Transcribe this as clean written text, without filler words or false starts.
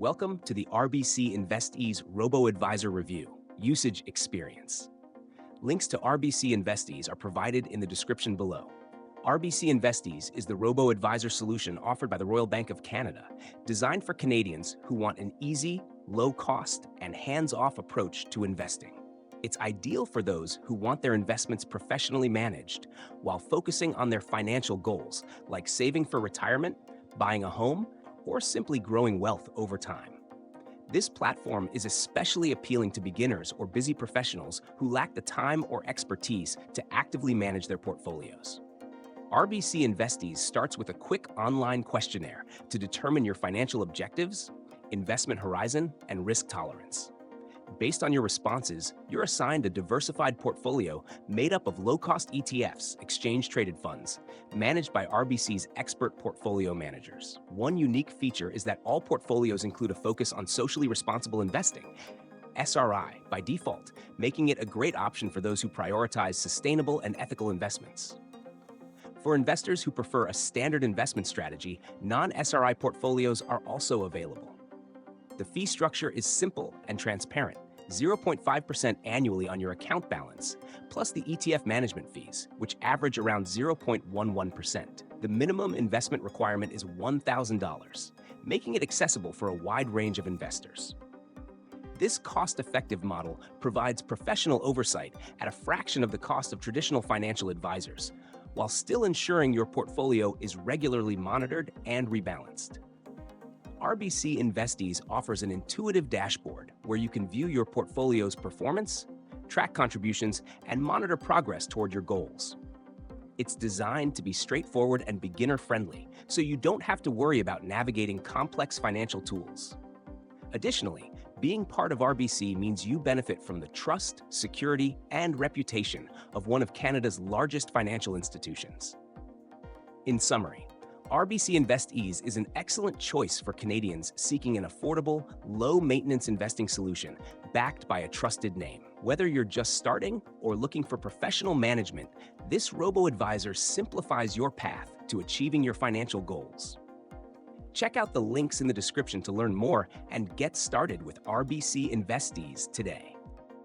Welcome to the RBC InvestEase Robo-advisor review, usage experience. Links to RBC InvestEase are provided in the description below. RBC InvestEase is the robo-advisor solution offered by the Royal Bank of Canada, designed for Canadians who want an easy, low-cost, and hands-off approach to investing. It's ideal for those who want their investments professionally managed while focusing on their financial goals, like saving for retirement, buying a home, or simply growing wealth over time. This platform is especially appealing to beginners or busy professionals who lack the time or expertise to actively manage their portfolios. RBC InvestEase starts with a quick online questionnaire to determine your financial objectives, investment horizon, and risk tolerance. Based on your responses, you're assigned a diversified portfolio made up of low-cost ETFs, exchange-traded funds, managed by RBC's expert portfolio managers. One unique feature is that all portfolios include a focus on socially responsible investing, SRI, by default, making it a great option for those who prioritize sustainable and ethical investments. For investors who prefer a standard investment strategy, non-SRI portfolios are also available. The fee structure is simple and transparent, 0.5% annually on your account balance, plus the ETF management fees, which average around 0.11%. The minimum investment requirement is $1,000, making it accessible for a wide range of investors. This cost-effective model provides professional oversight at a fraction of the cost of traditional financial advisors, while still ensuring your portfolio is regularly monitored and rebalanced. RBC InvestEase offers an intuitive dashboard where you can view your portfolio's performance, track contributions, and monitor progress toward your goals. It's designed to be straightforward and beginner-friendly, so you don't have to worry about navigating complex financial tools. Additionally, being part of RBC means you benefit from the trust, security, and reputation of one of Canada's largest financial institutions. In summary, RBC InvestEase is an excellent choice for Canadians seeking an affordable, low-maintenance investing solution backed by a trusted name. Whether you're just starting or looking for professional management, this robo-advisor simplifies your path to achieving your financial goals. Check out the links in the description to learn more and get started with RBC InvestEase today.